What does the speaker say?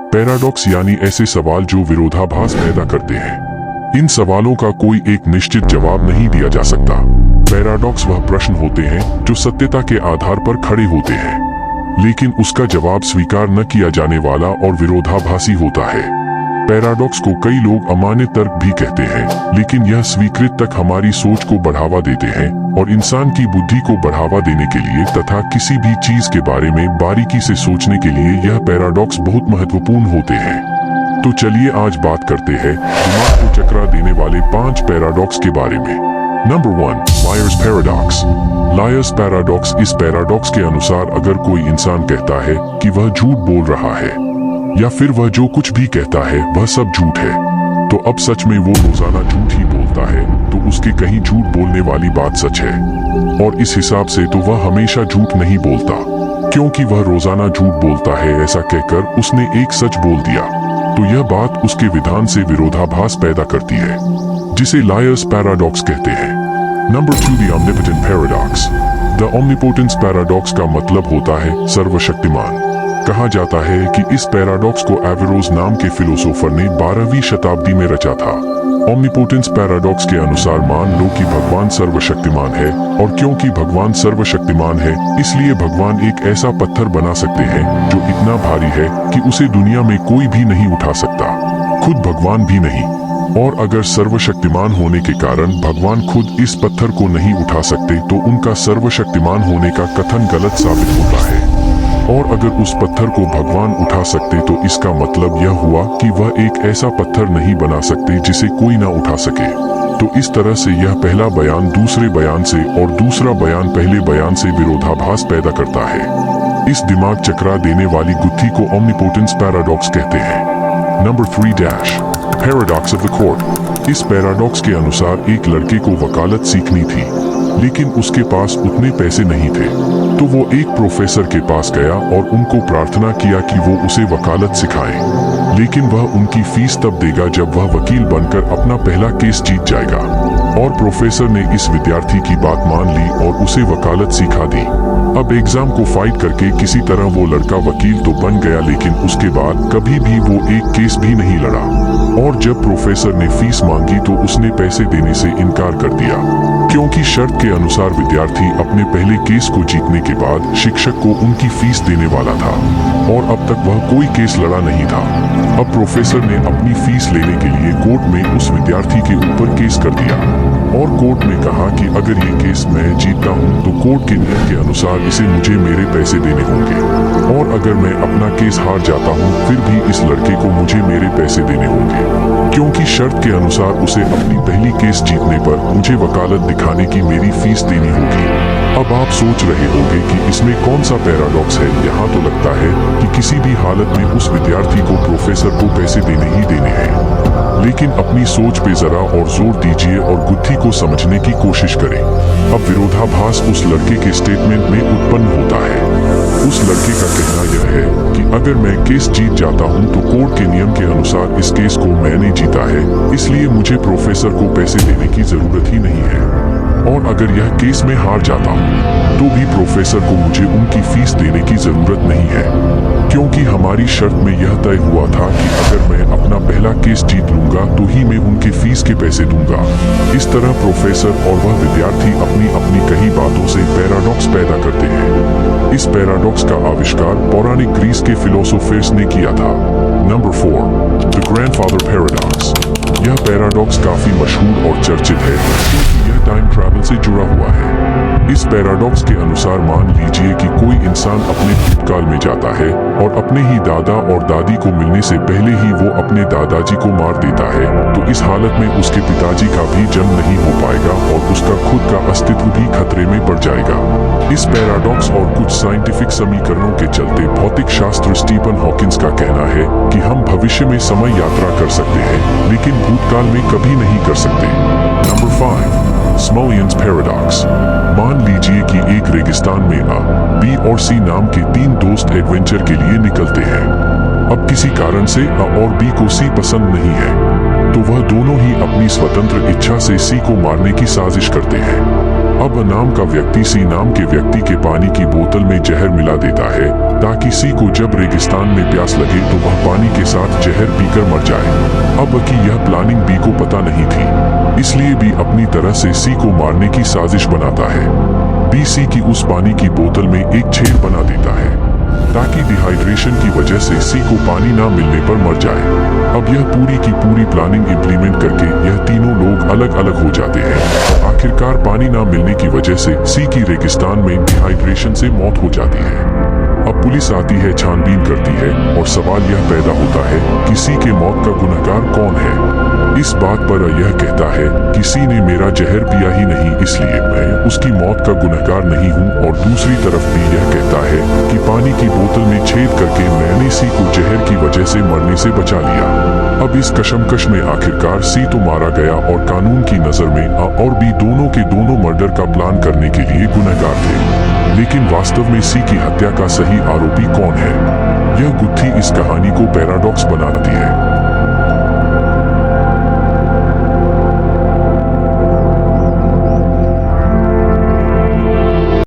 Paradox यानी ऐसे सवाल जो विरोधाभास पैदा करते हैं। इन सवालों का कोई एक निश्चित जवाब नहीं दिया जा सकता। पैराडॉक्स वह प्रश्न होते हैं जो सत्यता के आधार पर खड़े होते हैं, लेकिन उसका जवाब स्वीकार न किया जाने वाला और विरोधाभासी होता है। पैराडॉक्स को कई लोग अमान्य तर्क भी कहते हैं, लेकिन यह स्वीकृत तक हमारी सोच को बढ़ावा देते हैं और इंसान की बुद्धि को बढ़ावा देने के लिए तथा किसी भी चीज के बारे में बारीकी से सोचने के लिए यह पैराडॉक्स बहुत महत्वपूर्ण होते हैं। तो चलिए आज बात करते हैं दिमाग को चकरा देने वाले 5 पैराडॉक्स के बारे में। Number 1, lawyers paradox. Lawyers paradox. इस पैराडॉक्स के अनुसार अगर कोई इंसान कहता है कि वह झूठ बोल रहा है या फिर वह जो कुछ भी कहता है वह सब झूठ है, तो अब सच में वो रोजाना झूठ ही बोलता है, तो उसके कहीं झूठ बोलने वाली बात सच है। और इस हिसाब से तो वह हमेशा झूठ नहीं बोलता, क्योंकि वह रोजाना झूठ बोलता है ऐसा कहकर उसने एक सच बोल दिया, तो यह बात उसके विधान से विरोधाभास पैदा करती है, जिसे लायर्स पैराडॉक्स कहते हैं। Number 2, the omnipotent paradox. The omnipotence paradox का मतलब होता है सर्वशक्तिमान। कहा जाता है कि इस पैराडॉक्स को एवेरोज नाम के फिलोसोफर ने 12वीं शताब्दी में रचा था। ओमनिपोटेंस पैराडॉक्स के अनुसार मान लो कि भगवान सर्वशक्तिमान है, और क्योंकि भगवान सर्वशक्तिमान है इसलिए भगवान एक ऐसा पत्थर बना सकते हैं जो इतना भारी है कि उसे दुनिया में कोई भी नहीं उठा सकता, खुद भगवान भी नहीं। और अगर सर्वशक्तिमान होने के कारण भगवान खुद इस पत्थर को नहीं उठा सकते तो उनका सर्वशक्तिमान होने का कथन गलत साबित होता है। और अगर उस पत्थर को भगवान उठा सकते तो इसका मतलब यह हुआ कि वह एक ऐसा पत्थर नहीं बना सकते जिसे कोई ना उठा सके। तो इस तरह से यह पहला बयान दूसरे बयान से और दूसरा बयान पहले बयान से विरोधाभास पैदा करता है। इस दिमाग चकरा देने वाली गुत्थी को ओमनिपोटेंस पैराडॉक्स कहते हैं। Number 3, paradox of the court. इस पैराडॉक्स के अनुसार एक लड़के को वकालत सीखनी थी, लेकिन उसके पास उतने पैसे नहीं थे, तो वो एक प्रोफेसर के पास गया और उनको प्रार्थना किया कि वो उसे वकालत सिखाएं, लेकिन वह उनकी फीस तब देगा जब वह वकील बनकर अपना पहला केस जीत जाएगा। और प्रोफेसर ने इस विद्यार्थी की बात मान ली और उसे वकालत सिखा दी। अब एग्जाम को फाइट करके किसी तरह वो लड़का वकील तो बन गया, लेकिन उसके बाद कभी भी वो एक केस भी नहीं लड़ा। और जब प्रोफेसर ने फीस मांगी तो उसने पैसे देने से इनकार कर दिया, क्योंकि शर्त के अनुसार विद्यार्थी अपने पहले केस को जीतने के बाद शिक्षक को उनकी फीस देने वाला था, और अब तक वह कोई केस लड़ा नहीं था। अब प्रोफेसर ने अपनी फीस लेने के लिए कोर्ट में उस विद्यार्थी के ऊपर केस कर दिया, और कोर्ट ने कहा कि अगर ये केस मैं जीतता हूँ तो कोर्ट के नियम के अनुसार इसे मुझे मेरे पैसे देने होंगे, और अगर मैं अपना केस हार जाता हूँ फिर भी इस लड़के को मुझे मेरे पैसे देने होंगे, क्योंकि शर्त के अनुसार उसे अपनी पहली केस जीतने पर मुझे वकालत दिखाने की मेरी फीस देनी होगी। अब आप सोच रहे होंगे कि इसमें कौन सा पैराडॉक्स है। यहाँ तो लगता है कि किसी भी हालत में उस विद्यार्थी को प्रोफेसर को पैसे देने ही देने हैं, लेकिन अपनी सोच पे जरा और जोर दीजिए और गुत्थी को समझने की कोशिश करें। अब विरोधाभास उस लड़के के स्टेटमेंट में उत्पन्न होता है। उस लड़के का कहना यह है कि अगर मैं केस जीत जाता हूं तो कोर्ट के नियम के अनुसार इस केस को मैंने जीता है, इसलिए मुझे प्रोफेसर को पैसे देने की जरूरत ही नहीं है। और अगर यह केस में हार जाता हूं तो भी प्रोफेसर को मुझे उनकी फीस देने की जरूरत नहीं है, क्योंकि हमारी शर्त में यह तय हुआ था कि अगर मैं अपना पहला केस जीत लूंगा तो ही मैं उनके फीस के पैसे दूंगा। इस तरह प्रोफेसर और वह विद्यार्थी अपनी अपनी कही बातों से पैराडॉक्स पैदा करते हैं। इस पैराडॉक्स का आविष्कार पौराणिक ग्रीस के फिलोसोफर्स ने किया था। Number 4, the grandfather paradox. यह पैराडॉक्स काफी मशहूर और चर्चित है क्योंकि यह टाइम ट्रैवल से जुड़ा हुआ है। इस पैराडॉक्स के अनुसार मान लीजिए कि कोई इंसान अपने भूतकाल में जाता है और अपने ही दादा और दादी को मिलने से पहले ही वो अपने दादाजी को मार देता है, तो इस हालत में उसके पिताजी का भी जन्म नहीं हो पाएगा और उसका खुद का अस्तित्व भी खतरे में पड़ जाएगा। इस पैराडॉक्स और कुछ साइंटिफिक समीकरणों के चलते भौतिक शास्त्र स्टीफन हॉकिंस का कहना है कि हम भविष्य में समय यात्रा कर सकते हैं, लेकिन भूतकाल में कभी नहीं कर सकते। Number 5, Smullyan's paradox. मान लीजिए कि एक रेगिस्तान में A, B और C नाम के 3 दोस्त एडवेंचर के लिए निकलते हैं। अब किसी कारण से A और B को C पसंद नहीं है, तो वह दोनों ही अपनी स्वतंत्र इच्छा से C को मारने की साजिश करते हैं। अब नाम का व्यक्ति सी नाम के व्यक्ति के पानी की बोतल में जहर मिला देता है ताकि सी को जब रेगिस्तान में प्यास लगे तो वह पानी के साथ जहर पीकर मर जाए। अब की यह प्लानिंग बी को पता नहीं थी, इसलिए बी अपनी तरह से सी को मारने की साजिश बनाता है। बी सी की उस पानी की बोतल में एक छेद बना देता है ताकि डिहाइड्रेशन की वजह से सी को पानी ना मिलने पर मर जाए। अब यह पूरी की पूरी प्लानिंग इम्प्लीमेंट करके यह तीनों लोग अलग अलग हो जाते हैं। आखिरकार पानी ना मिलने की वजह से सी की रेगिस्तान में डिहाइड्रेशन से मौत हो जाती है। अब पुलिस आती है, छानबीन करती है और सवाल यह पैदा होता है कि सी के मौत का गुनहगार कौन है। इस बात पर यह कहता है कि सी ने मेरा जहर पिया ही नहीं, इसलिए मैं उसकी मौत का गुनहगार नहीं हूँ। और दूसरी तरफ भी यह कहता है कि पानी की बोतल में छेद करके मैंने सी को जहर की वजह से मरने से बचा लिया। अब इस कशमकश में आखिरकार सी तो मारा गया और कानून की नजर में आ और बी दोनों के दोनों मर्डर का प्लान करने के लिए गुनहगार थे। लेकिन वास्तव में सी की हत्या का सही आरोपी कौन है, यह गुत्थी इस कहानी को पैराडॉक्स बनाती है।